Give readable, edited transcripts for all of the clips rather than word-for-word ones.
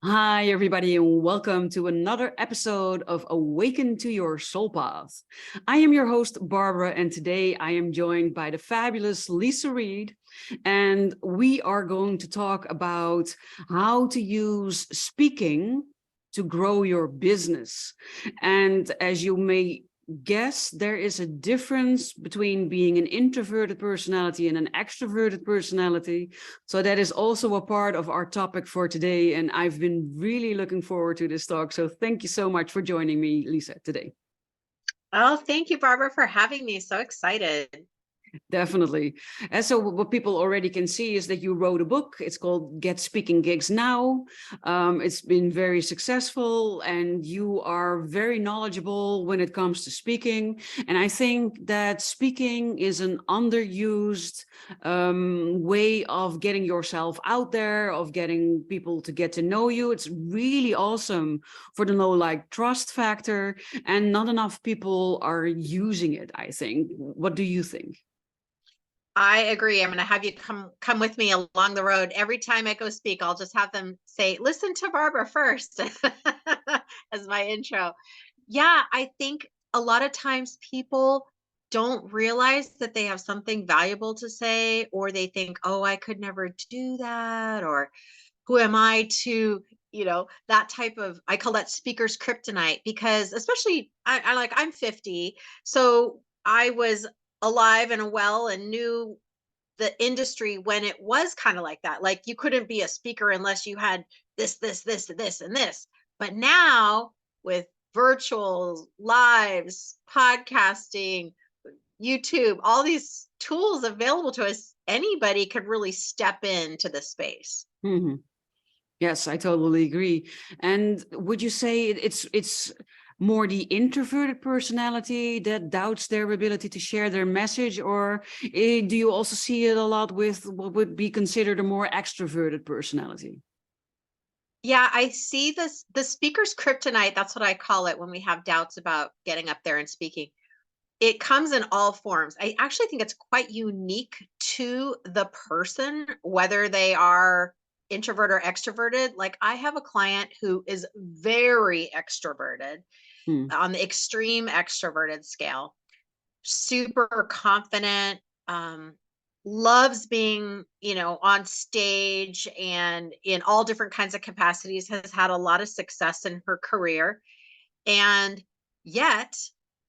Hi, everybody, and welcome to another episode of Awaken to Your Soul Path. I am your host, Barbara, and today I am joined by the fabulous Leisa Reed, and we are going to talk about how to use speaking to grow your business. And as you may guess, there is a difference between being an introverted personality and an extroverted personality. So that is also a part of our topic for today. And I've been really looking forward to this talk. So thank you so much for joining me, Leisa, today. Oh, thank you, Barbara, for having me. So excited. Definitely. And so what people already can see is that you wrote a book. It's called Get Speaking Gigs Now. It's been very successful and you are very knowledgeable when it comes to speaking. And I think that speaking is an underused way of getting yourself out there, of getting people to get to know you. It's really awesome for the no-like trust factor, and not enough people are using it, I think. What do you think? I agree. I'm going to have you come with me along the road. Every time I go speak, I'll just have them say, listen to Barbara first as my intro. Yeah, I think a lot of times people don't realize that they have something valuable to say, or they think, oh, I could never do that, or who am I to, that type of, I call that speaker's kryptonite, because especially I'm 50. So I was alive and well and knew the industry when it was kind of like that. Like you couldn't be a speaker unless you had this, and this. But now with virtual lives, podcasting, YouTube, all these tools available to us, anybody could really step into the space. Mm-hmm. Yes, I totally agree. And would you say it's more the introverted personality that doubts their ability to share their message, or do you also see it a lot with what would be considered a more extroverted personality? Yeah, I see this, the speaker's kryptonite. That's what I call it when we have doubts about getting up there and speaking. It comes in all forms. I actually think it's quite unique to the person, whether they are introvert or extroverted. Like I have a client who is very extroverted, Hmm. on the extreme extroverted scale, super confident, loves being, on stage and in all different kinds of capacities, has had a lot of success in her career. And yet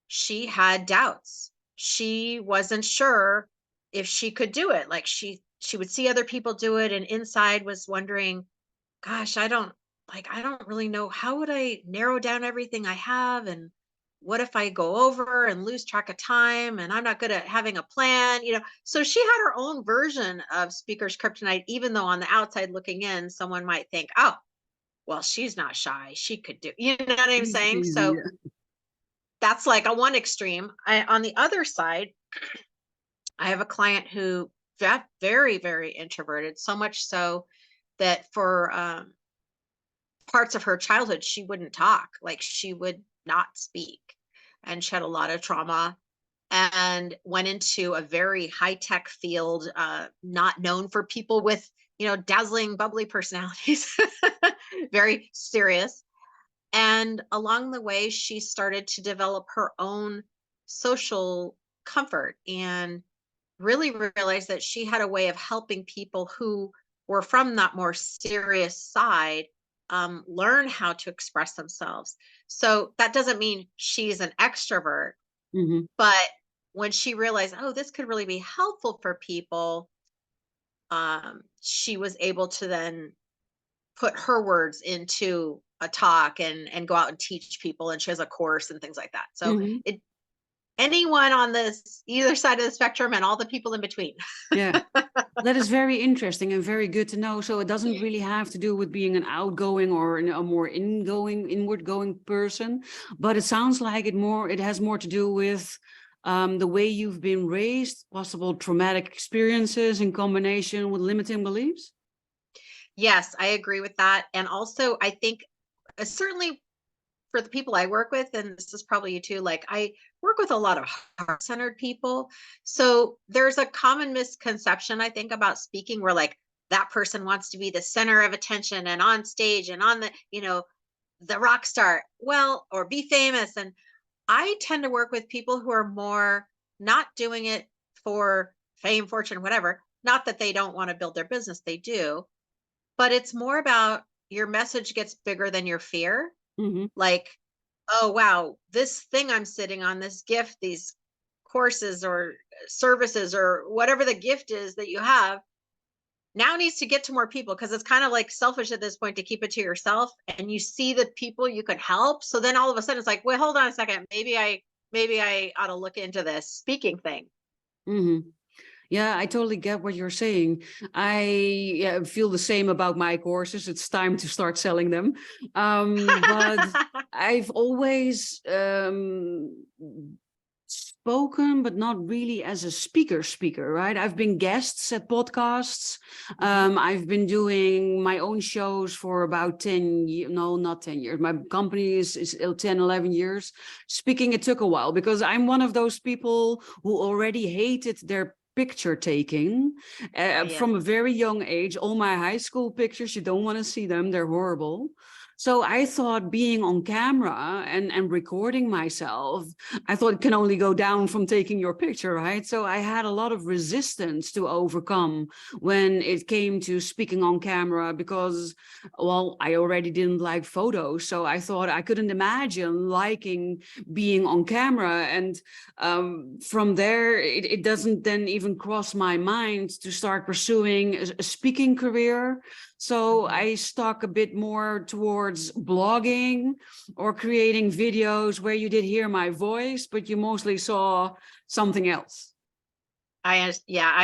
she had doubts. She wasn't sure if she could do it. Like she would see other people do it and inside was wondering, gosh, I don't really know, how would I narrow down everything I have, and what if I go over and lose track of time and I'm not good at having a plan, So she had her own version of speaker's kryptonite, even though on the outside looking in, someone might think, oh, well, she's not shy. She could do, you know what I'm Easy saying? peasy. So that's like a one extreme. On the other side, I have a client who very, very introverted, so much so that for parts of her childhood, she wouldn't talk, like she would not speak. And she had a lot of trauma and went into a very high tech field, not known for people with, dazzling, bubbly personalities, very serious. And along the way, she started to develop her own social comfort and really realized that she had a way of helping people who were from that more serious side, learn how to express themselves. So that doesn't mean she's an extrovert, Hmm. but when she realized, oh, this could really be helpful for people, she was able to then put her words into a talk and go out and teach people, and she has a course and things like that. So Hmm. it, anyone on this either side of the spectrum and all the people in between. Yeah. That is very interesting and very good to know. So it doesn't really have to do with being an outgoing or a more inward going person, but it sounds like it has more to do with the way you've been raised, possible traumatic experiences in combination with limiting beliefs. Yes, I agree with that. And also, I think certainly for the people I work with, and this is probably you too, like I work with a lot of heart-centered people. So there's a common misconception, I think, about speaking where like, that person wants to be the center of attention and on stage and on the, the rock star, well, or be famous. And I tend to work with people who are more not doing it for fame, fortune, whatever. Not that they don't want to build their business, they do, but it's more about your message gets bigger than your fear. Mm-hmm. Like, oh, wow, this thing I'm sitting on, this gift, these courses or services or whatever the gift is that you have now needs to get to more people, because it's kind of like selfish at this point to keep it to yourself, and you see the people you could help. So then all of a sudden it's like, wait, hold on a second. Maybe I ought to look into this speaking thing. Mm-hmm. Yeah, I totally get what you're saying. I feel the same about my courses. It's time to start selling them. But I've always spoken, but not really as a speaker, right? I've been guests at podcasts. I've been doing my own shows for about 10 years. No, not 10 years. My company is 10, 11 years. Speaking, it took a while because I'm one of those people who already hated their picture taking from a very young age. All my high school pictures, you don't want to see them. They're horrible. So I thought being on camera and recording myself, I thought it can only go down from taking your picture, right? So I had a lot of resistance to overcome when it came to speaking on camera because, well, I already didn't like photos. So I thought I couldn't imagine liking being on camera. And from there, it doesn't then even cross my mind to start pursuing a speaking career. So I stuck a bit more towards blogging or creating videos where you did hear my voice, but you mostly saw something else. I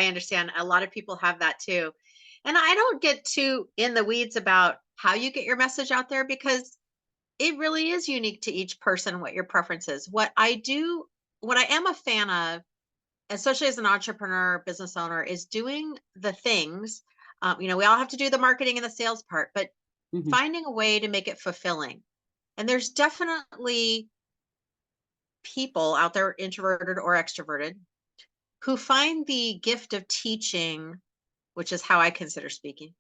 understand. A lot of people have that too. And I don't get too in the weeds about how you get your message out there, because it really is unique to each person, what your preference is. What I am a fan of, especially as an entrepreneur, business owner, is doing the things. We all have to do the marketing and the sales part, but finding a way to make it fulfilling. And there's definitely people out there, introverted or extroverted, who find the gift of teaching, which is how I consider speaking,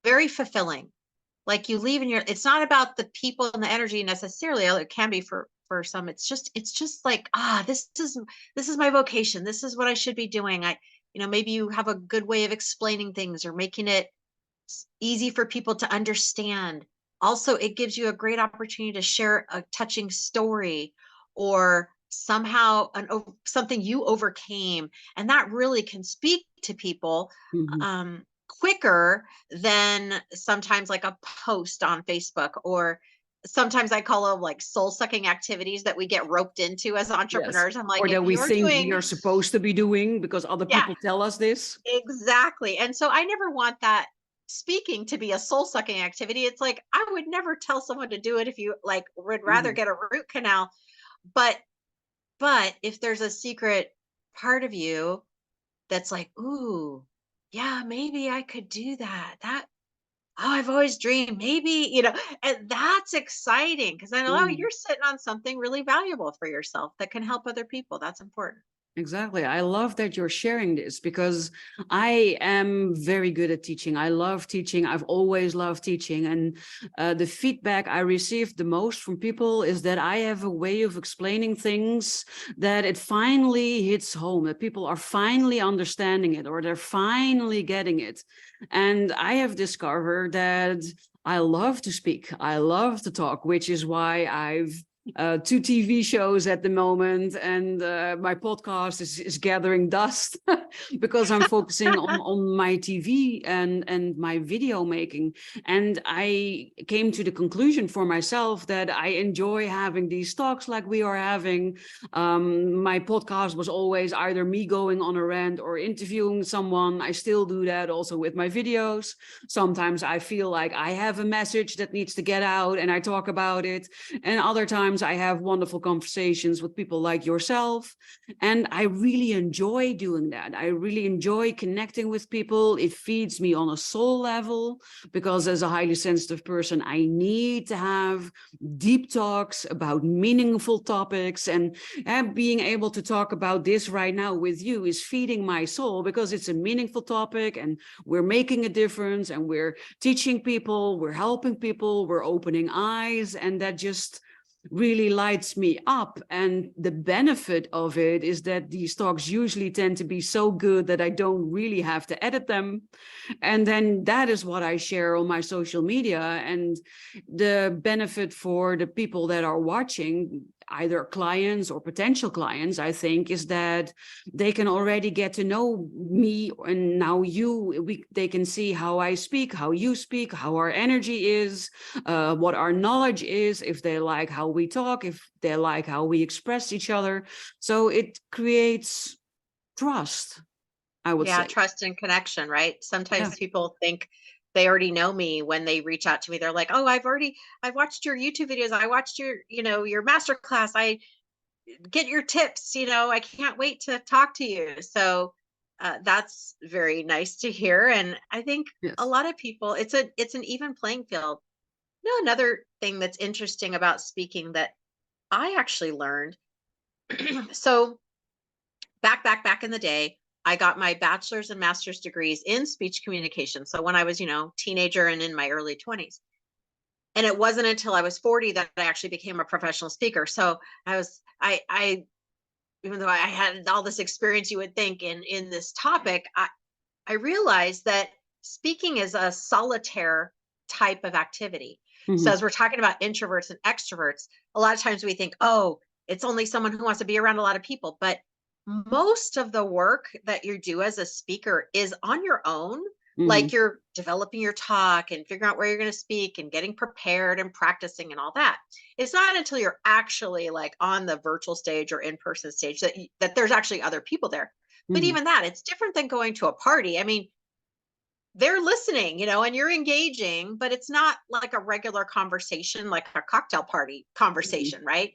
very fulfilling. Like you leave in it's not about the people and the energy necessarily. It can be for some. It's just like, this is my vocation. This is what I should be doing. Maybe you have a good way of explaining things or making it easy for people to understand. Also, it gives you a great opportunity to share a touching story or somehow something you overcame. And that really can speak to people quicker than sometimes like a post on Facebook, or sometimes I call them like soul sucking activities that we get roped into as entrepreneurs. Yes. I'm like, or that we think we are supposed to be doing because other people tell us this. Exactly. And so I never want that speaking to be a soul sucking activity. It's like, I would never tell someone to do it if you like would rather get a root canal. But if there's a secret part of you that's like, ooh, yeah, maybe I could do that. I've always dreamed, maybe, and that's exciting because I know you're sitting on something really valuable for yourself that can help other people. That's important. Exactly. I love that you're sharing this because I am very good at teaching. I love teaching. I've always loved teaching. And the feedback I received the most from people is that I have a way of explaining things that it finally hits home, that people are finally understanding it or they're finally getting it. And I have discovered that I love to speak. I love to talk, which is why I've 2 TV shows at the moment, and my podcast is gathering dust because I'm focusing on my TV and my video making. And I came to the conclusion for myself that I enjoy having these talks like we are having. My podcast was always either me going on a rant or interviewing someone. I still do that also with my videos. Sometimes I feel like I have a message that needs to get out and I talk about it. And other times sometimes I have wonderful conversations with people like yourself, and I really enjoy doing that. I really enjoy connecting with people. It feeds me on a soul level, because as a highly sensitive person, I need to have deep talks about meaningful topics, and being able to talk about this right now with you is feeding my soul, because it's a meaningful topic and we're making a difference and we're teaching people, we're helping people, we're opening eyes, and that just really lights me up. And the benefit of it is that these talks usually tend to be so good that I don't really have to edit them. And then that is what I share on my social media. And the benefit for the people that are watching, either clients or potential clients, I think, is that they can already get to know me, and now they can see how I speak, how you speak, how our energy is, what our knowledge is, if they like how we talk, if they like how we express each other. So it creates trust, I would Yeah, say. trust and connection, right? Yeah. Sometimes people think they already know me when they reach out to me. They're like, "Oh, I've watched your YouTube videos. I watched your master class. I get your tips, I can't wait to talk to you." So that's very nice to hear. And I think a Yes. lot of people, it's an even playing field. Another thing that's interesting about speaking that I actually learned. So back in the day, I got my bachelor's and master's degrees in speech communication. So when I was, teenager and in my early 20s. And it wasn't until I was 40 that I actually became a professional speaker. So I even though I had all this experience, you would think in this topic, I realized that speaking is a solitaire type of activity. So Mhm. as we're talking about introverts and extroverts, a lot of times we think, oh, it's only someone who wants to be around a lot of people. But most of the work that you do as a speaker is on your own. Like Mhm. you're developing your talk and figuring out where you're going to speak and getting prepared and practicing and all that. It's not until you're actually like on the virtual stage or in-person stage that there's actually other people there. But Mhm. even that, it's different than going to a party. I mean, they're listening, and you're engaging, but it's not like a regular conversation, like a cocktail party Mhm. conversation, right?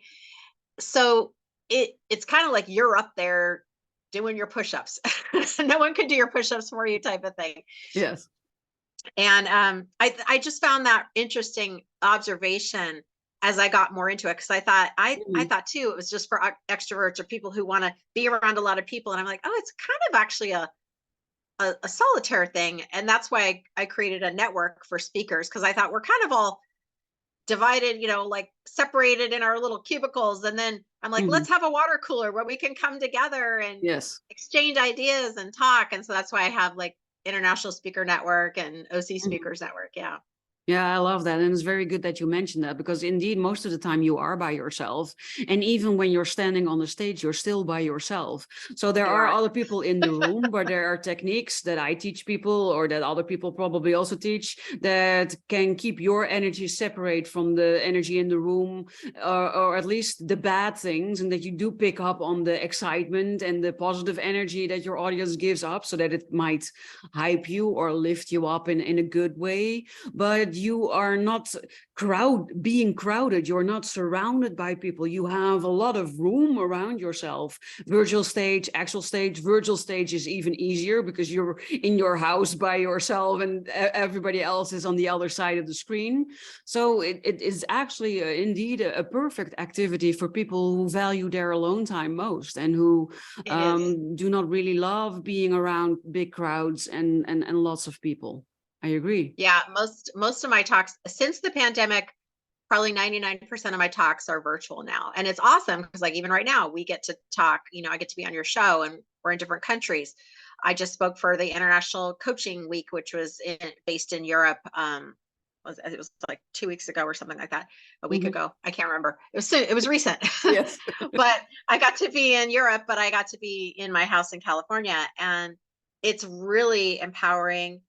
So it's kind of like you're up there doing your push-ups. No one can do your push-ups for you type of thing. Yes. And I just found that interesting observation as I got more into it, because I Mhm. thought too it was just for extroverts or people who want to be around a lot of people, and I'm like, oh, it's kind of actually a solitaire thing. And that's why I created a network for speakers, because I thought we're kind of all divided, like separated in our little cubicles. And then I'm like, Mhm. let's have a water cooler where we can come together and Yes. exchange ideas and talk. And so that's why I have like International Speaker Network and OC Mhm. Speakers Network. Yeah. Yeah, I love that. And it's very good that you mentioned that, because indeed, most of the time you are by yourself. And even when you're standing on the stage, you're still by yourself. So there You are are. other people in the room, but there are techniques that I teach people, or that other people probably also teach, that can keep your energy separate from the energy in the room, or at least the bad things, and that you do pick up on the excitement and the positive energy that your audience gives up, so that it might hype you or lift you up in a good way. But you are not being crowded. You're not surrounded by people. You have a lot of room around yourself. Virtual stage, actual stage. Virtual stage is even easier, because you're in your house by yourself and everybody else is on the other side of the screen. So it is actually indeed a perfect activity for people who value their alone time most, and who It is. do not really love being around big crowds and lots of people. I agree. Yeah. Most of my talks since the pandemic, probably 99% of my talks are virtual now. And it's awesome because like even right now we get to talk, I get to be on your show and we're in different countries. I just spoke for the International Coaching Week, which was based in Europe. It was like 2 weeks ago or something like that, a week Mhm. ago. I can't remember. It was recent, Yes. but I got to be in Europe, but I got to be in my house in California, and it's really empowering.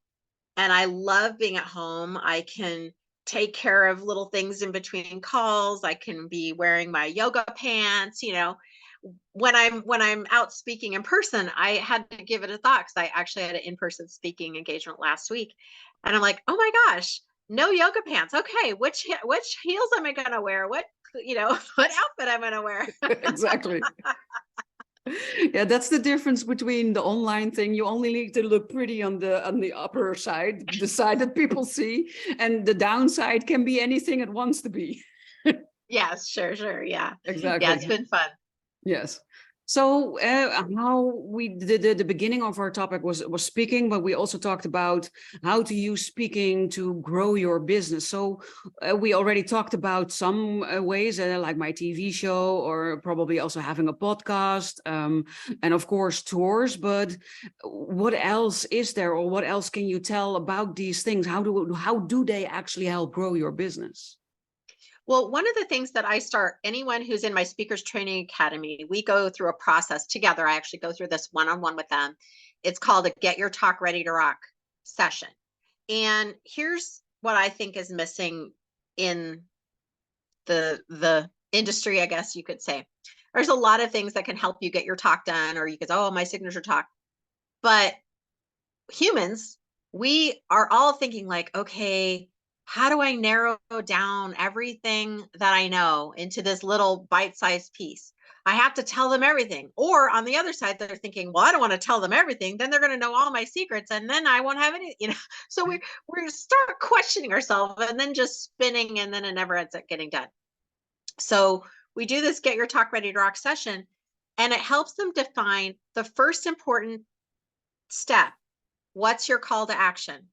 And I love being at home. I can take care of little things in between calls. I can be wearing my yoga pants, when I'm out speaking in person. I had to give it a thought because I actually had an in-person speaking engagement last week. And I'm like, oh my gosh, no yoga pants. Okay, which heels am I gonna wear? What what outfit I'm going to wear. Exactly. Yeah, that's the difference between the online thing. You only need to look pretty on the upper side, the side that people see, and the downside can be anything it wants to be. Yes, sure. Yeah. Yeah, Exactly. it's been fun. Yes. So how we the beginning of our topic was speaking, but we also talked about how to use speaking to grow your business. So we already talked about some ways, like my TV show, or probably also having a podcast, and of course tours. But what else is there, or what else can you tell about these things? How do they actually help grow your business? Well, one of the things that I start anyone who's in my speakers training academy, we go through a process together. I actually go through this one-on-one with them. It's called a Get Your Talk Ready to Rock session. And here's what I think is missing in the industry, I guess you could say. There's a lot of things that can help you get your talk done, or you could say, oh, my signature talk. But humans, we are all thinking like, okay, how do I narrow down everything that I know into this little bite-sized piece? I have to tell them everything. Or on the other side, they're thinking, well, I don't want to tell them everything. Then they're going to know all my secrets, and then I won't have any. So we start questioning ourselves, and then just spinning, and then it never ends up getting done. So we do this Get Your Talk Ready to Rock session, and it helps them define the first important step. What's your call to action?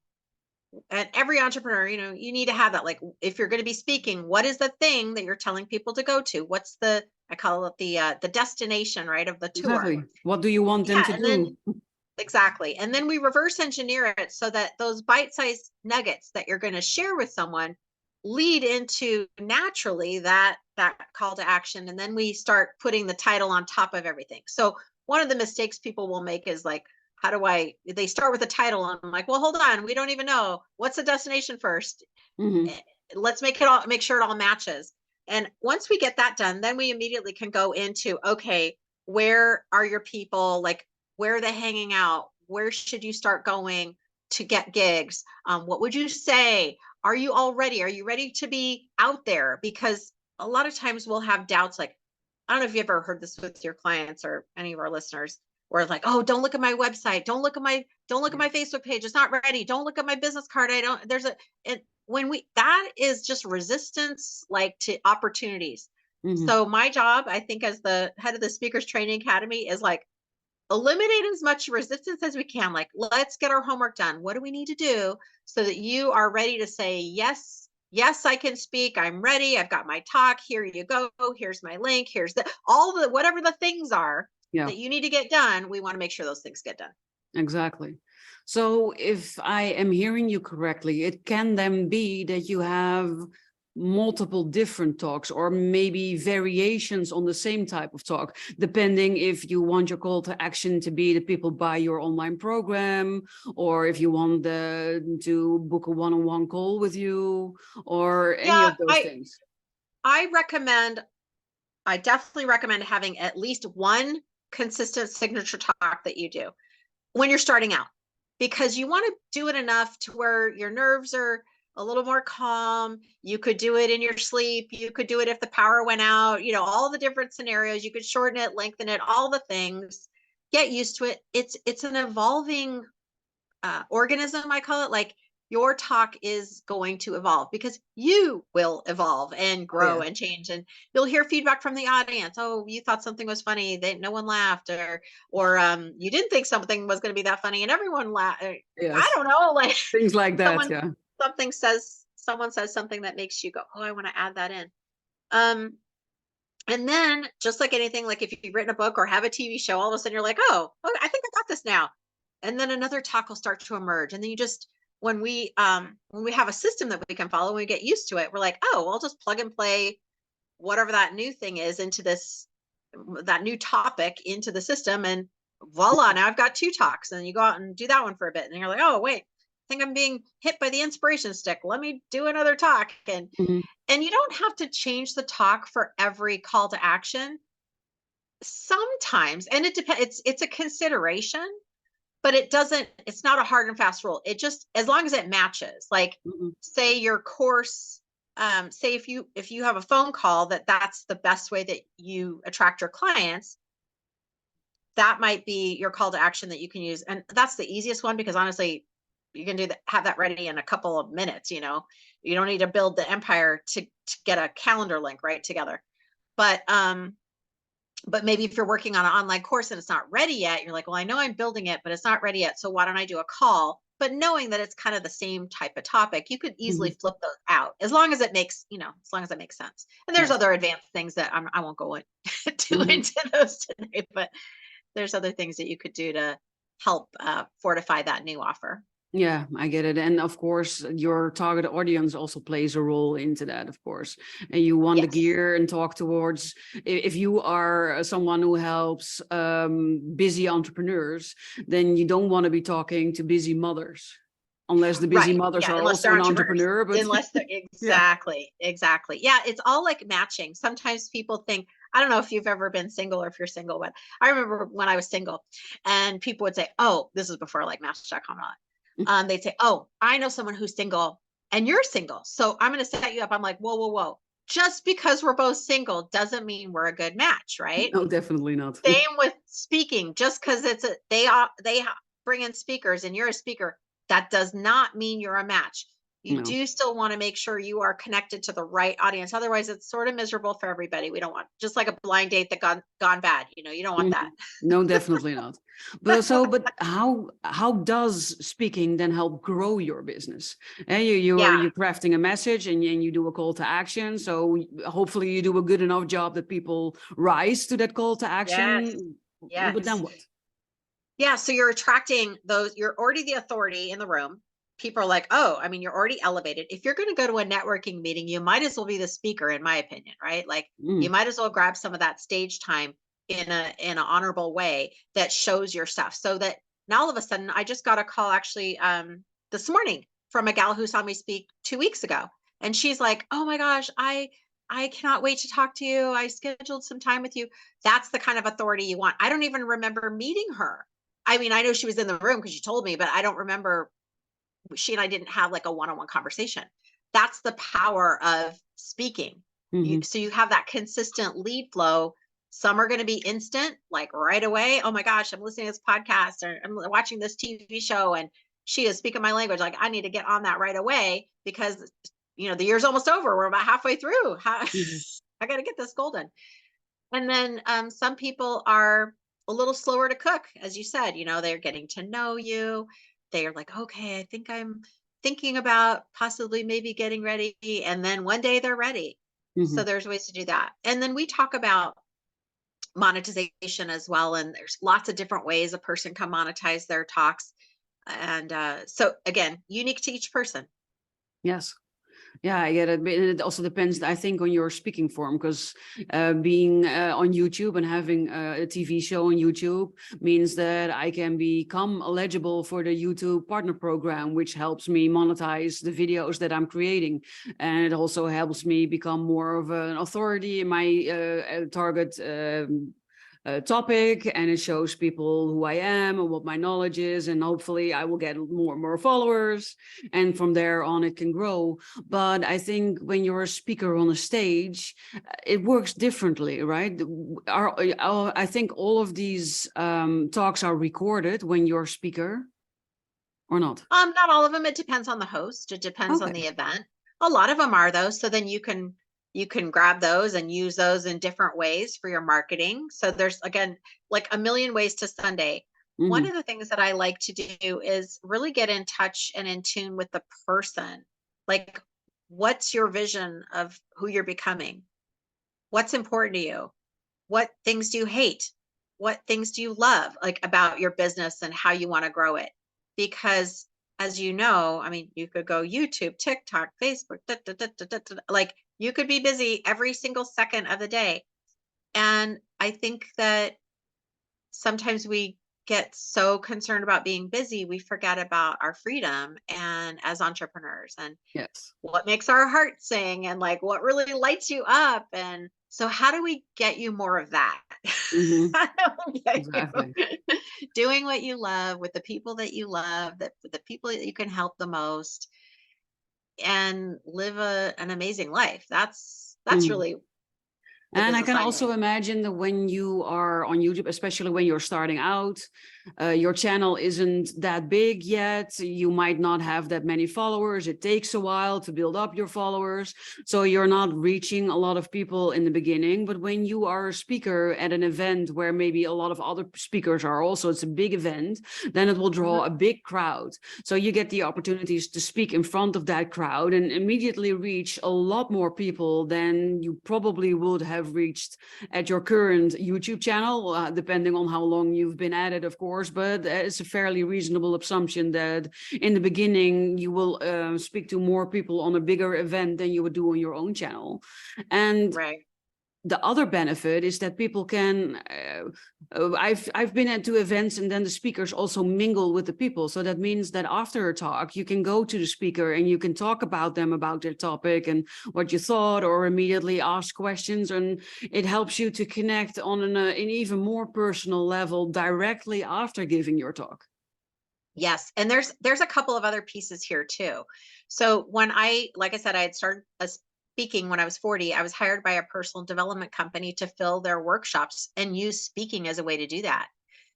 And every entrepreneur, you need to have that. Like, if you're going to be speaking, what is the thing that you're telling people to go to? What's I call it the destination, right, of the tour? Exactly. What do you want them Yeah, to and do? then exactly. And then we reverse engineer it so that those bite-sized nuggets that you're going to share with someone lead into naturally that call to action. And then we start putting the title on top of everything. So one of the mistakes people will make is like, they start with a title, and I'm like, well, hold on, we don't even know what's the destination first. Mm-hmm. Let's make sure it all matches. And once we get that done, then we immediately can go into, okay, where are your people? Like, where are they hanging out? Where should you start going to get gigs? What would you say? Are you all ready? Are you ready to be out there? Because a lot of times we'll have doubts, like, I don't know if you ever heard this with your clients or any of our listeners, where it's like, oh, don't look at my website. Don't look at my Facebook page. It's not ready. Don't look at my business card. That is just resistance, like, to opportunities. Mm-hmm. So my job, I think, as the head of the Speakers Training Academy, is like, eliminate as much resistance as we can. Like, let's get our homework done. What do we need to do so that you are ready to say, yes, I can speak. I'm ready. I've got my talk. Here you go. Here's my link. Here's whatever the things are Yeah. that you need to get done. We want to make sure those things get done. Exactly. So if I am hearing you correctly, it can then be that you have multiple different talks, or maybe variations on the same type of talk, depending if you want your call to action to be that people buy your online program, or if you want to book a one-on-one call with you, or any Yeah, of those things. I definitely recommend having at least one consistent signature talk that you do when you're starting out, because you want to do it enough to where your nerves are a little more calm. You could do it in your sleep. You could do it if the power went out, all the different scenarios. You could shorten it, lengthen it, all the things. Get used to it. It's an evolving organism, I call it. Like, your talk is going to evolve because you will evolve and Oh, yeah. grow and change, and you'll hear feedback from the audience. Oh, you thought something was funny, no one laughed, or you didn't think something was going to be that funny and everyone laughed. I Yes. don't know, like, Things like that. someone Yeah. someone says something that makes you go, oh, I want to add that in. And then, just like anything, like if you've written a book or have a TV show, all of a sudden you're like, oh, I think I got this now. And then another talk will start to emerge. And then when we have a system that we can follow, when we get used to it, we're like, oh, I'll just plug and play whatever that new thing is into that new topic into the system, and voila, now I've got two talks. And you go out and do that one for a bit, and you're like, oh, wait, I think I'm being hit by the inspiration stick. Let me do another talk. Mhm. And you don't have to change the talk for every call to action. Sometimes, and it depends, it's a consideration, but it's not a hard and fast rule. It just, as long as it matches, like, Mhm. say your course say if you have a phone call that's the best way that you attract your clients, that might be your call to action that you can use. And that's the easiest one because honestly, you can do that, have that ready in a couple of minutes, you know. You don't need to build the empire to get a calendar link right together. But maybe if you're working on an online course and it's not ready yet, you're like, well, I know I'm building it, but it's not ready yet. So why don't I do a call? But knowing that it's kind of the same type of topic, you could easily flip those out as long as it makes, you know, as long as it makes sense. And there's Yes. other advanced things that I won't go into those today, but there's other things that you could do to help fortify that new offer. Yeah, I get it. And of course, your target audience also plays a role into that, of course. And you want the Yes. gear and talk towards, if you are someone who helps busy entrepreneurs, then you don't want to be talking to busy mothers, unless the busy Right. mothers Yeah. are Unless also they're an entrepreneurs. entrepreneur. But Unless they're yeah. exactly. Yeah. It's all like matching. Sometimes people think, I don't know if you've ever been single or if you're single, but I remember when I was single and people would say, oh, this is before like Match.com. They'd say, oh, I know someone who's single and you're single. So I'm going to set you up. I'm like, whoa. Just because we're both single doesn't mean we're a good match, right? No, definitely not. Same with speaking. Just because they bring in speakers and you're a speaker, that does not mean you're a match. You No. do still want to make sure you are connected to the right audience. Otherwise, it's sort of miserable for everybody. We don't want just like a blind date that gone bad. You know, you don't want that. No, definitely not. But how does speaking then help grow your business? And Yeah. you're crafting a message and you do a call to action. So hopefully you do a good enough job that people rise to that call to Yes. action. But then Yes. what? Yeah, so you're attracting those, you're already the authority in the room. People are like, oh, I mean, you're already elevated. If you're going to go to a networking meeting, you might as well be the speaker, in my opinion, right? Like you Mm, might as well grab some of that stage time in an honorable way that shows your stuff. So that now all of a sudden, I just got a call actually this morning from a gal who saw me speak 2 weeks ago. And she's like, oh my gosh, I cannot wait to talk to you. I scheduled some time with you. That's the kind of authority you want. I don't even remember meeting her. I mean, I know she was in the room because she told me, but I don't remember. She and I didn't have like a one-on-one conversation. That's the power of speaking. hmm So you have that consistent lead flow. Some are going to be instant, like right away. Oh my gosh, I'm listening to this podcast or I'm watching this TV show and she is speaking my language. Like I need to get on that right away because the year's almost over. We're about halfway through. hmm I got to get this golden. And then some people are a little slower to cook, as you said, they're getting to know you. They're like, okay, I think I'm thinking about possibly maybe getting ready. And then one day they're ready. So hmm there's ways to do that. And then we talk about monetization as well. And there's lots of different ways a person can monetize their talks. And so again, unique to each person. Yes. Yeah, I get it. But it also depends, I think, on your speaking form, because being on YouTube and having a TV show on YouTube means that I can become eligible for the YouTube partner program, which helps me monetize the videos that I'm creating. And it also helps me become more of an authority in my target topic, and it shows people who I am and what my knowledge is, and hopefully I will get more and more followers, and from there on it can grow. But I think when you're a speaker on a stage, it works differently, right? I think all of these talks are recorded when you're a speaker, or not? Not all of them. It depends on the host. It depends on Okay. the event. A lot of them are though. So then you can grab those and use those in different ways for your marketing. So there's again like a million ways to Sunday. One hmm of the things that I like to do is really get in touch and in tune with the person. Like, what's your vision of who you're becoming? What's important to you? What things do you hate? What things do you love, like about your business and how you want to grow it? Because as you know, I mean, you could go YouTube, TikTok, Facebook, like you could be busy every single second of the day. And I think that sometimes we get so concerned about being busy, we forget about our freedom and as entrepreneurs and Yes. what makes our heart sing and like what really lights you up. And so how do we get you more of that? hmm How do we get Exactly. you doing what you love with the people that you love, that the people that you can help the most? and live an amazing life. That's Mhm. really the And I business can I'm in. also imagine that when you are on YouTube, especially when you're starting out, your channel isn't that big yet. You might not have that many followers. It takes a while to build up your followers. So you're not reaching a lot of people in the beginning. But when you are a speaker at an event where maybe a lot of other speakers are also, it's a big event, then it will draw a big crowd. So you get the opportunities to speak in front of that crowd and immediately reach a lot more people than you probably would have reached at your current YouTube channel, depending on how long you've been at it, of course. But it's a fairly reasonable assumption that in the beginning you will speak to more people on a bigger event than you would do on your own channel. And Right. the other benefit is that people can I've been to events and then the speakers also mingle with the people, so that means that after a talk you can go to the speaker and you can talk about them, about their topic and what you thought, or immediately ask questions, and it helps you to connect on an even more personal level directly after giving your talk. Yes, and there's a couple of other pieces here too. So when like I said, I had started speaking when I was 40. I was hired by a personal development company to fill their workshops and use speaking as a way to do that.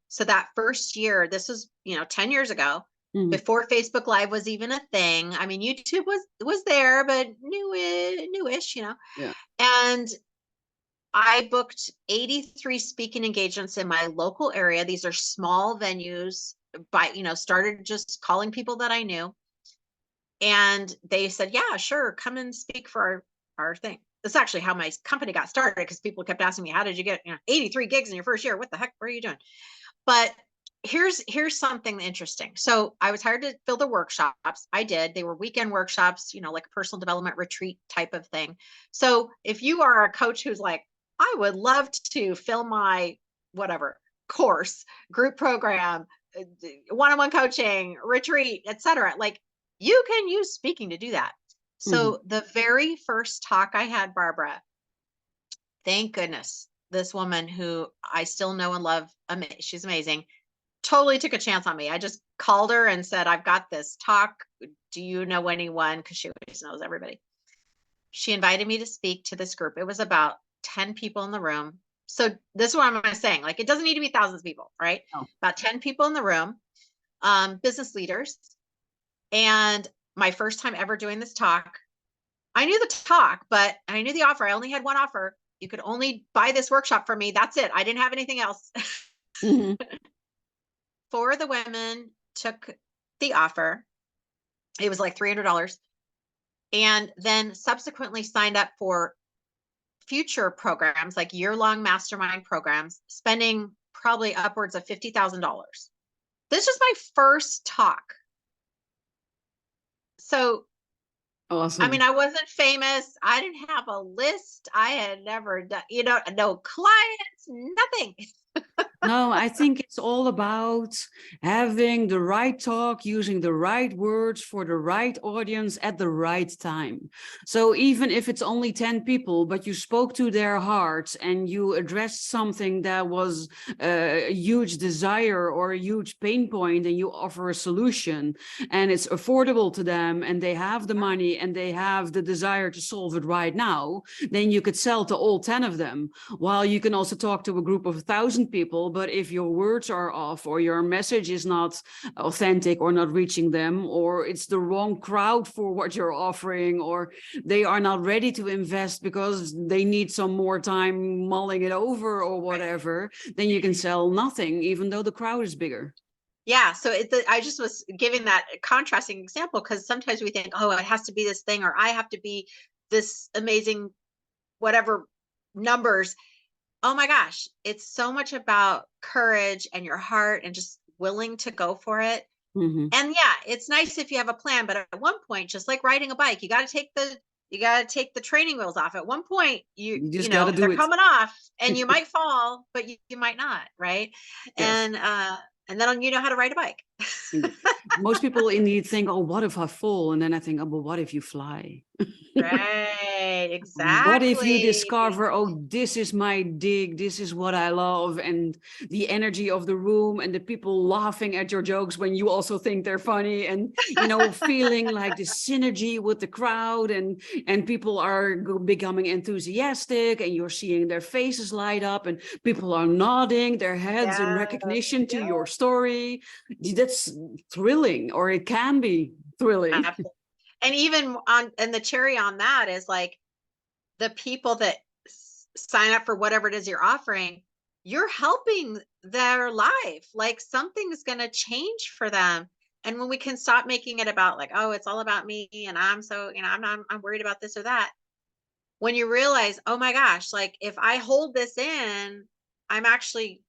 So that first year, this was, 10 years ago, Mhm. before Facebook Live was even a thing. I mean, YouTube was there, but newish, Yeah. And I booked 83 speaking engagements in my local area. These are small venues, started just calling people that I knew. And they said, yeah, sure, come and speak for our thing. That's actually how my company got started, because people kept asking me, how did you get 83 gigs in your first year? What the heck were you doing? But here's something interesting. So I was hired to fill the workshops. I did. They were weekend workshops, like a personal development retreat type of thing. So if you are a coach who's like, I would love to fill my whatever course, group program, one-on-one coaching, retreat, etc., like, you can use speaking to do that. Mhm. So the very first talk I had, Barbara, thank goodness, this woman who I still know and love, she's amazing, totally took a chance on me. I just called her and said, I've got this talk. Do you know anyone? Because she always knows everybody. She invited me to speak to this group. It was about 10 people in the room. So this is what I'm saying. Like, it doesn't need to be thousands of people, right? Oh. About 10 people in the room, business leaders. And my first time ever doing this talk, I knew the talk, but I knew the offer. I only had one offer. You could only buy this workshop from me. That's it. I didn't have anything else. Mhm. 4 of the women took the offer. It was like $300, and then subsequently signed up for future programs, like year-long mastermind programs, spending probably upwards of $50,000. This was my first talk. So, I mean, Awesome. I wasn't famous. I didn't have a list. I had never done, no clients, nothing. No, I think it's all about having the right talk, using the right words for the right audience at the right time. So even if it's only 10 people, but you spoke to their hearts and you addressed something that was a huge desire or a huge pain point, and you offer a solution and it's affordable to them and they have the money and they have the desire to solve it right now, then you could sell to all 10 of them. While you can also talk to a group of 1,000 people, but if your words are off or your message is not authentic or not reaching them, or it's the wrong crowd for what you're offering, or they are not ready to invest because they need some more time mulling it over or whatever, then you can sell nothing, even though the crowd is bigger. Yeah. So I just was giving that contrasting example, because sometimes we think, oh, it has to be this thing, or I have to be this amazing, whatever numbers. Oh my gosh, it's so much about courage and your heart and just willing to go for it. Mhm. And yeah, it's nice if you have a plan, but at one point, just like riding a bike, you got to take the training wheels off. At one point, you You you just got to know, they're do it. coming off and you might fall, but you might not, right? Yes. And then you know how to ride a bike. Most people indeed think, oh, what if I fall? And then I think, oh, but what if you fly? Right. What if you exactly. discover, oh, this is my dig, this is what I love, and the energy of the room and the people laughing at your jokes when you also think they're funny, and feeling like the synergy with the crowd, and people are becoming enthusiastic, and you're seeing their faces light up, and people are nodding their heads in Yeah, recognition to yeah, your story. That's thrilling, or it can be thrilling. absolutely. And even on, and the cherry on that is like the people that sign up for whatever it is you're offering, you're helping their life. Like something's going to change for them. And when we can stop making it about like, oh, it's all about me and I'm so, I'm worried about this or that. When you realize, oh my gosh, like if I hold this in, I'm actually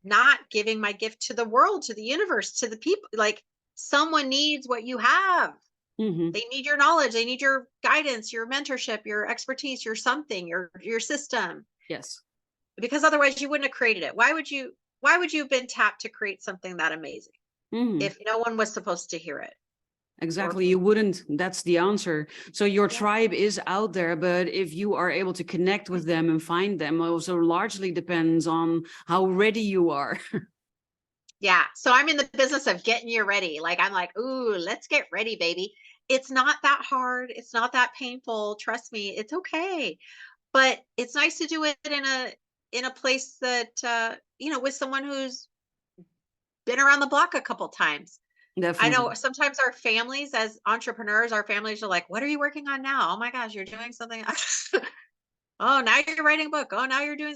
not giving my gift to the world, to the universe, to the people. Like someone needs what you have. Hmm. They need your knowledge, they need your guidance, your mentorship, your expertise, your something, your system. Yes. Because otherwise you wouldn't have created it. Why would you have been tapped to create something that amazing Hmm. if no one was supposed to hear it? Or Exactly. You wouldn't. That's the answer. So your yeah. tribe is out there, but if you are able to connect with them and find them, also largely depends on how ready you are. Yeah. So I'm in the business of getting you ready. Like I'm like, ooh, let's get ready, baby. It's not that hard. It's not that painful. Trust me, it's okay. But it's nice to do it in a place that with someone who's been around the block a couple times. I know Definitely. sometimes our families as entrepreneurs, our families are like, "What are you working on now? Oh my gosh, you're doing something." Oh, now you're writing a book. Oh, now you're doing,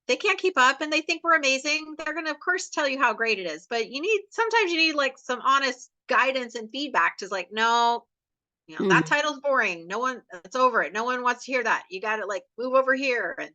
they can't keep up and they think we're amazing. They're going to of course tell you how great it is, but sometimes you need like some honest guidance and feedback to like, no, that Mhm. title's boring. No one, it's over it. No one wants to hear that. You got to like move over here, and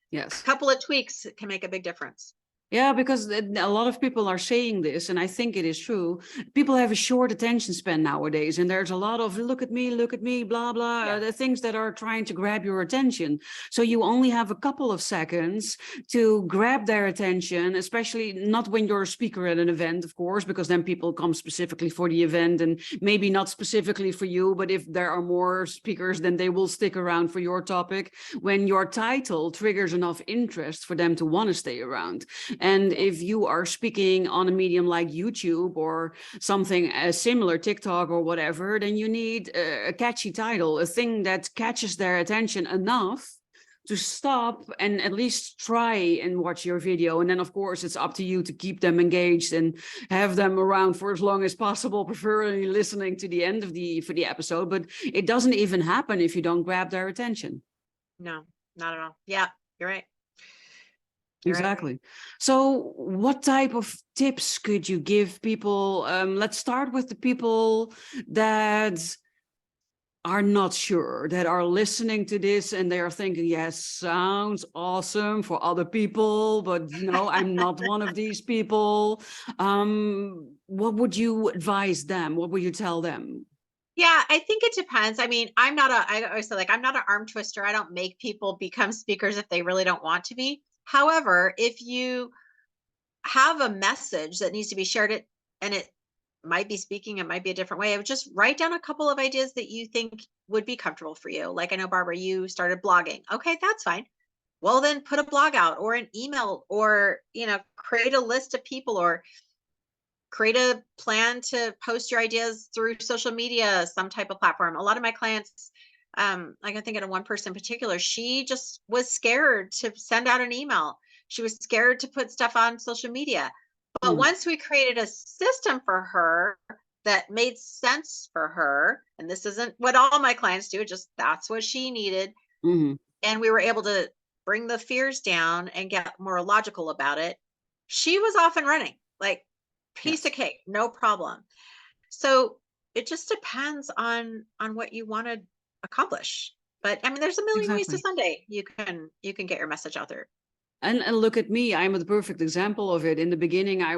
Yes. a couple of tweaks can make a big difference. Yeah, because a lot of people are saying this, and I think it is true. People have a short attention span nowadays, and there's a lot of look at me, blah, blah, Yeah. the things that are trying to grab your attention. So you only have a couple of seconds to grab their attention, especially not when you're a speaker at an event, of course, because then people come specifically for the event and maybe not specifically for you. But if there are more speakers, then they will stick around for your topic when your title triggers enough interest for them to want to stay around. And if you are speaking on a medium like YouTube or something similar, TikTok or whatever, then you need a catchy title, a thing that catches their attention enough to stop and at least try and watch your video. And then, of course, it's up to you to keep them engaged and have them around for as long as possible, preferably listening to the end of the episode. But it doesn't even happen if you don't grab their attention. No, not at all. Yeah, you're right. You're right. Exactly. So, what type of tips could you give people? Let's start with the people that are not sure, that are listening to this and they are thinking, yes, sounds awesome for other people, but I'm not one of these people. What would you advise them? What would you tell them? Yeah, I think it depends. I mean, I always say like I'm not an arm twister. I don't make people become speakers if they really don't want to be. However, if you have a message that needs to be shared, and it might be speaking, it might be a different way. I would just write down a couple of ideas that you think would be comfortable for you. Like I know Barbara, you started blogging. Okay, that's fine. Well, then put a blog out or an email, or create a list of people, or create a plan to post your ideas through social media, some type of platform. A lot of my clients, like I think in one person in particular, she just was scared to send out an email. She was scared to put stuff on social media. But Mm-hmm. once we created a system for her that made sense for her, and this isn't what all my clients do, just that's what she needed. Mm-hmm. And we were able to bring the fears down and get more logical about it. She was off and running. Like piece of Yes, cake, no problem. So it just depends on what you want to accomplish. But I mean, there's a million ways to exactly. Sunday you can get your message out there. And look at me, I'm the perfect example of it. In the beginning, I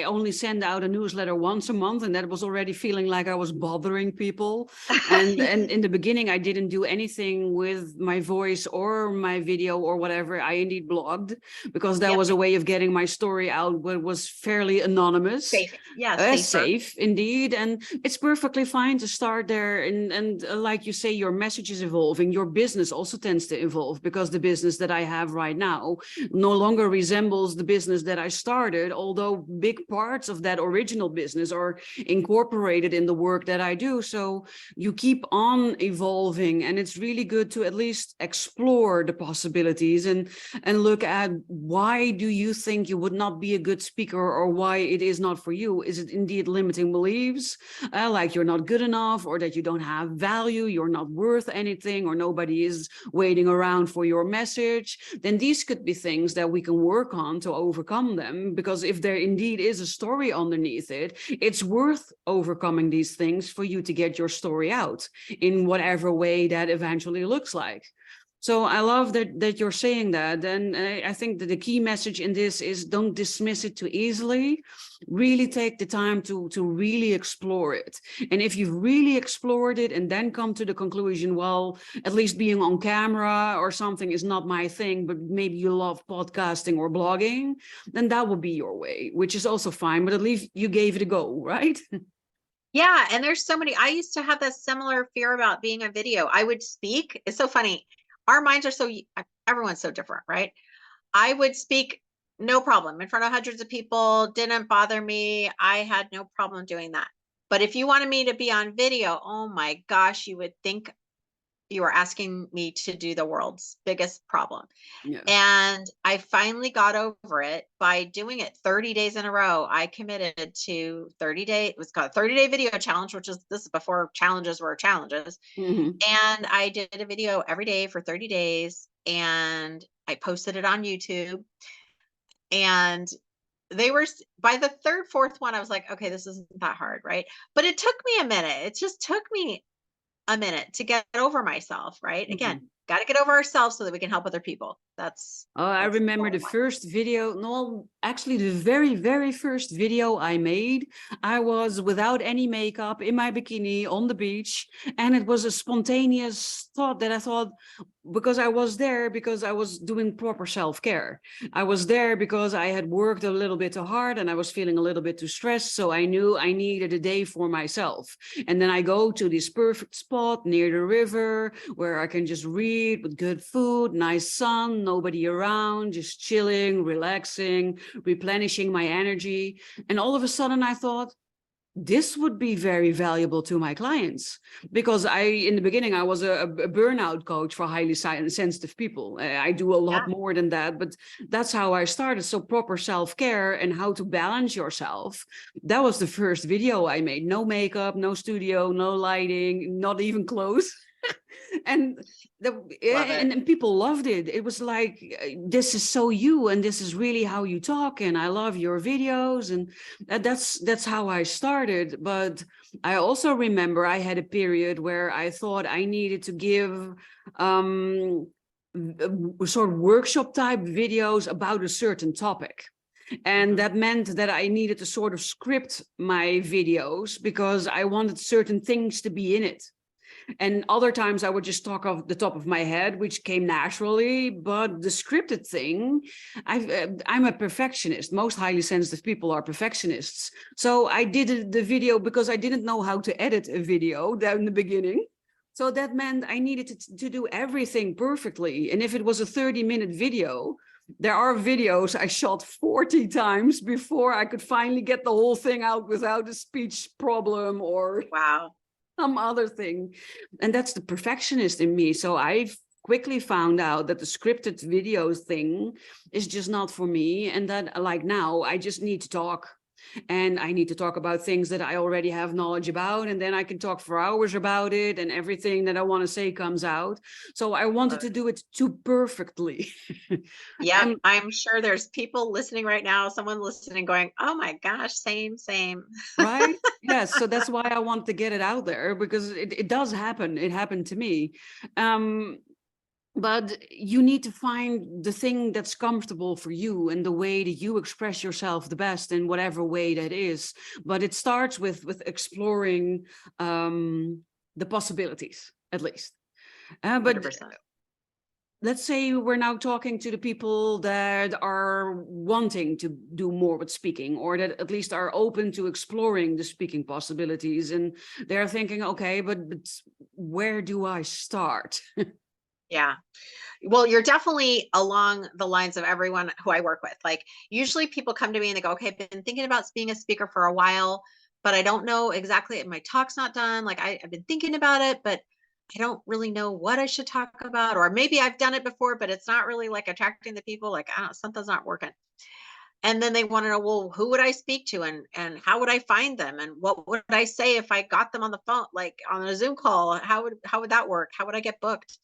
only send out a newsletter once a month, and that was already feeling like I was bothering people. And in the beginning, I didn't do anything with my voice or my video or whatever. I indeed blogged, because that Yep. was a way of getting my story out, but it was fairly anonymous. Safe. Yeah, safer. Safe indeed, and it's perfectly fine to start there. And like you say, your message is evolving. Your business also tends to evolve, because the business that I have right now no longer resembles the business that I started, although big parts of that original business are incorporated in the work that I do. So you keep on evolving, and it's really good to at least explore the possibilities and look at, why do you think you would not be a good speaker, or why it is not for you? Is it indeed limiting beliefs, like you're not good enough, or that you don't have value, you're not worth anything, or nobody is waiting around for your message? Then these could be things that we can work on to overcome them, because if there indeed is a story underneath it, it's worth overcoming these things for you to get your story out in whatever way that eventually looks like. So I love that you're saying that. And I think that the key message in this is, don't dismiss it too easily. Really take the time to really explore it. And if you've really explored it and then come to the conclusion, well, at least being on camera or something is not my thing, but maybe you love podcasting or blogging, then that will be your way, which is also fine. But at least you gave it a go, right? Yeah. And there's so many, I used to have that similar fear about being a video. I would speak. It's so funny. Our minds are everyone's so different, right? I would speak, no problem, in front of hundreds of people, didn't bother me. I had no problem doing that. But if you wanted me to be on video, oh my gosh, you would think you were asking me to do the world's biggest problem. Yeah. And I finally got over it by doing it 30 days in a row. I committed to 30-day, it was called 30-day video challenge, this is before challenges were challenges. Mm-hmm. And I did a video every day for 30 days, and I posted it on YouTube. And they were, by the third, fourth one, I was like, okay, this isn't that hard, right? But it took me a minute. It just took me a minute to get over myself, right? Mm-hmm. Again, got to get over ourselves so that we can help other people. I remember the first video, no, actually the very, very first video I made, I was without any makeup in my bikini on the beach. And it was a spontaneous thought that I thought, because I was there because I was doing proper self-care. I was there because I had worked a little bit too hard and I was feeling a little bit too stressed. So I knew I needed a day for myself. And then I go to this perfect spot near the river where I can just read with good food, nice sun, nobody around, just chilling, relaxing, replenishing my energy. And all of a sudden I thought, this would be very valuable to my clients, because in the beginning, I was a burnout coach for highly sensitive people. I do a lot more than that, but that's how I started. So proper self-care and how to balance yourself. That was the first video I made. No makeup, no studio, no lighting, not even clothes. And people loved it. It was like, this is so you, and this is really how you talk, and I love your videos. And that's how I started. But I also remember I had a period where I thought I needed to give sort of workshop type videos about a certain topic. And that meant that I needed to sort of script my videos because I wanted certain things to be in it. And other times I would just talk off the top of my head, which came naturally. But the scripted thing, I'm a perfectionist. Most highly sensitive people are perfectionists. So I did the video because I didn't know how to edit a video down in the beginning. So that meant I needed to do everything perfectly. And if it was a 30-minute video, there are videos I shot 40 times before I could finally get the whole thing out without a speech problem or some other thing. And that's the perfectionist in me. So I've quickly found out that the scripted videos thing is just not for me. And that, like, now I just need to talk. And I need to talk about things that I already have knowledge about, and then I can talk for hours about it, and everything that I want to say comes out. So I wanted to do it too perfectly. Yeah, I'm sure there's people listening right now, someone listening going, oh my gosh, same. Right? Yes. So that's why I want to get it out there, because it does happen. It happened to me. but you need to find the thing that's comfortable for you and the way that you express yourself the best in whatever way that is. But it starts with exploring the possibilities, at least. But 100%. let's say we're now talking to the people that are wanting to do more with speaking, or that at least are open to exploring the speaking possibilities, and they're thinking, okay, but where do I start? Yeah. Well, you're definitely along the lines of everyone who I work with. Like, usually people come to me and they go, okay, I've been thinking about being a speaker for a while, but I don't know exactly. My talk's not done. Like, I've been thinking about it, but I don't really know what I should talk about. Or maybe I've done it before, but it's not really like attracting the people. Like, I don't know, something's not working. And then they want to know, well, who would I speak to, and how would I find them, and what would I say if I got them on the phone, like on a Zoom call? How would that work? How would I get booked?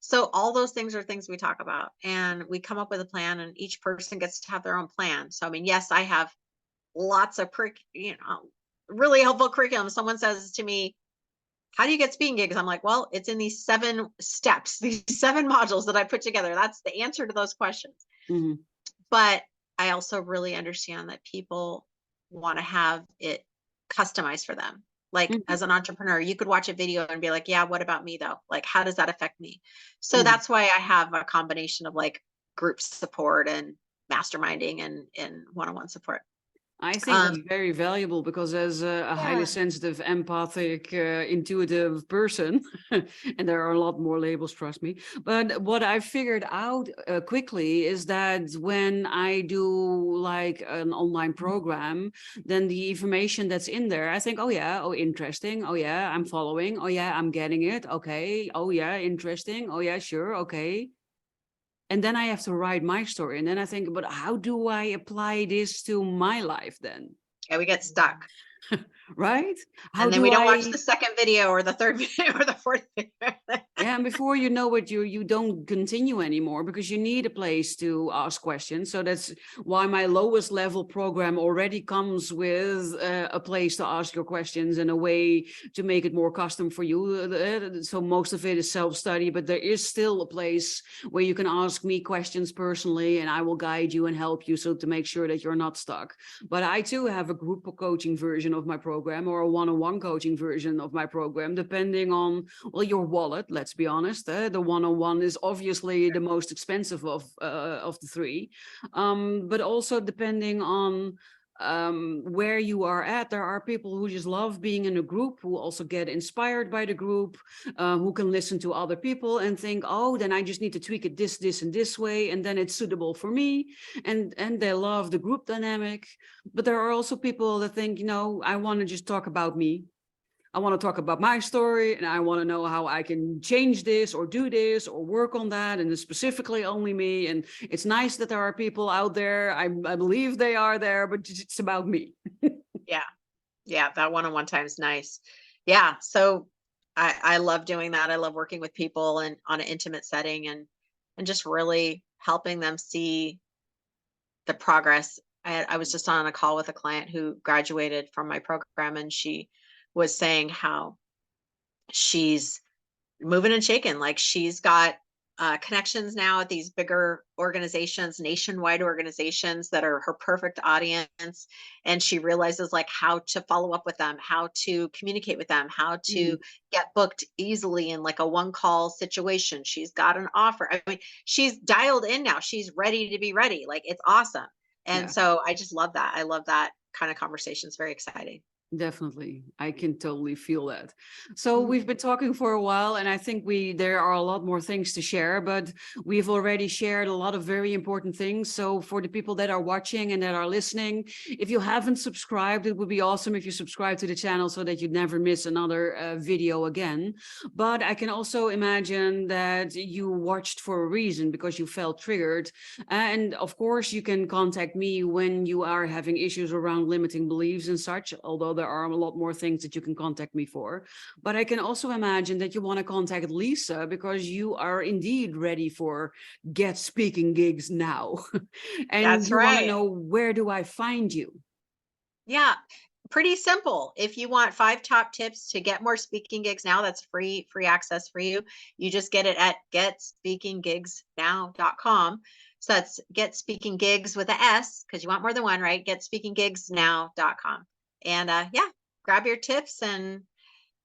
So all those things are things we talk about, and we come up with a plan, and each person gets to have their own plan. So I mean, yes, I have lots of really helpful curriculum. Someone says to me, how do you get speaking gigs? I'm like, well, it's in these 7 steps, these 7 modules that I put together. That's the answer to those questions. Mm-hmm. But I also really understand that people want to have it customized for them. Like, Mm-hmm. as an entrepreneur, you could watch a video and be like, yeah, what about me though? Like, how does that affect me? So Mm-hmm. that's why I have a combination of like group support and masterminding and one-on-one support. I think Um, that's very valuable, because as a highly yeah, sensitive, empathic, intuitive person, and there are a lot more labels, trust me. But what I figured out quickly is that when I do like an online program, then the information that's in there, I think, oh yeah, oh interesting, oh yeah, I'm following, oh yeah, I'm getting it, okay, oh yeah, interesting, oh yeah, sure, okay. And then I have to write my story. And then I think, but how do I apply this to my life then? yeah, we get stuck. Right? How And then do we don't watch I the second video or the third video or the fourth video. Yeah, and before you know it, you don't continue anymore, because you need a place to ask questions. So that's why my lowest level program already comes with a place to ask your questions and a way to make it more custom for you. So most of it is self-study, but there is still a place where you can ask me questions personally, and I will guide you and help you, so to make sure that you're not stuck. But I too have a group coaching version of my program, or a one-on-one coaching version of my program, depending on, well, your wallet. Let's be honest. The one-on-one is obviously the most expensive of the 3, but also depending on where you are at. There are people who just love being in a group, who also get inspired by the group, who can listen to other people and think, oh, then I just need to tweak it this and this way, and then it's suitable for me, and they love the group dynamic. But there are also people that think, I want to just talk about me. I want to talk about my story, and I want to know how I can change this or do this or work on that, and it's specifically only me. And it's nice that there are people out there. I believe they are there, but it's about me. Yeah. Yeah. That one-on-one time is nice. Yeah. So I love doing that. I love working with people and on an intimate setting, and just really helping them see the progress. I was just on a call with a client who graduated from my program, and she was saying how she's moving and shaking. Like, she's got connections now at these bigger organizations, nationwide organizations that are her perfect audience. And she realizes like how to follow up with them, how to communicate with them, how to Mm, get booked easily in like a one call situation. She's got an offer. I mean, she's dialed in now. She's ready to be ready. Like, it's awesome. And yeah. so I just love that. I love that kind of conversation. It's very exciting. Definitely. I can totally feel that. So Mhm. we've been talking for a while, and I think there are a lot more things to share, but we've already shared a lot of very important things. So for the people that are watching and that are listening, if you haven't subscribed, it would be awesome if you subscribe to the channel so that you'd never miss another video again. But I can also imagine that you watched for a reason, because you felt triggered. And of course, you can contact me when you are having issues around limiting beliefs and such, although there are a lot more things that you can contact me for. But I can also imagine that you want to contact Leisa because you are indeed ready for get speaking gigs now. And That's you want to right. know, where do I find you? Yeah. pretty simple. If you want 5 top tips to get more speaking gigs now, that's free access for you. You just get it at getspeakinggigsnow.com. So that's get speaking gigs with a S, because you want more than one, right? Getspeakinggigsnow.com. And yeah, grab your tips, and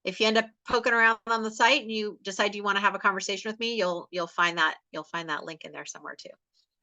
if you end up poking around on the site and you decide you want to have a conversation with me, you'll find that link in there somewhere too.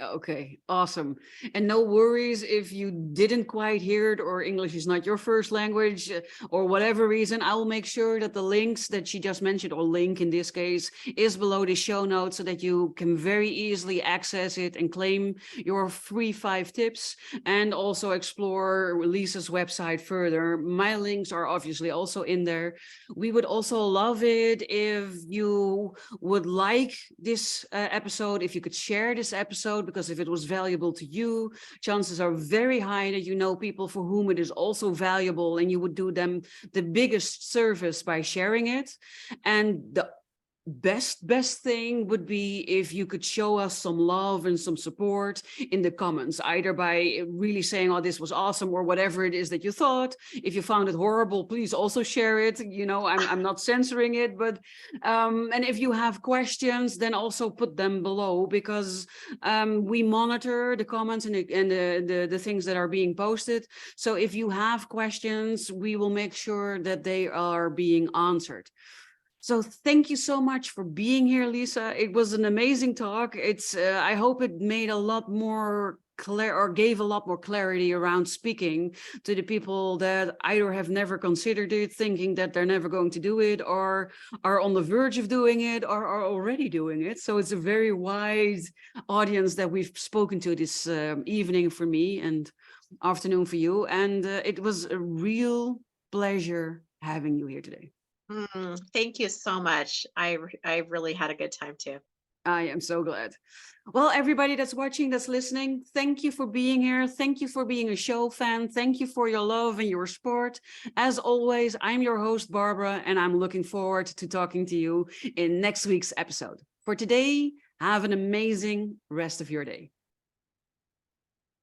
Okay, awesome. And no worries if you didn't quite hear it, or English is not your first language, or whatever reason. I will make sure that the links that she just mentioned, or link in this case, is below the show notes so that you can very easily access it and claim your free 5 tips, and also explore Leisa's website further. My links are obviously also in there. We would also love it if you would like this episode, if you could share this episode, because if it was valuable to you, chances are very high that you know people for whom it is also valuable, and you would do them the biggest service by sharing it. And the best thing would be if you could show us some love and some support in the comments, either by really saying, oh, this was awesome, or whatever it is that you thought. If you found it horrible, please also share it. You know, I'm not censoring it, but and if you have questions, then also put them below, because we monitor the comments and the things that are being posted. So if you have questions, we will make sure that they are being answered. So thank you so much for being here, Leisa. It was an amazing talk. It's I hope it made a lot more clear, or gave a lot more clarity around speaking to the people that either have never considered it, thinking that they're never going to do it, or are on the verge of doing it, or are already doing it. So it's a very wide audience that we've spoken to this evening for me, and afternoon for you. And it was a real pleasure having you here today. Thank you so much. I really had a good time too. I am so glad. Well, everybody that's watching, that's listening, thank you for being here. Thank you for being a show fan. Thank you for your love and your support. As always, I'm your host, Barbara, and I'm looking forward to talking to you in next week's episode. For today, have an amazing rest of your day.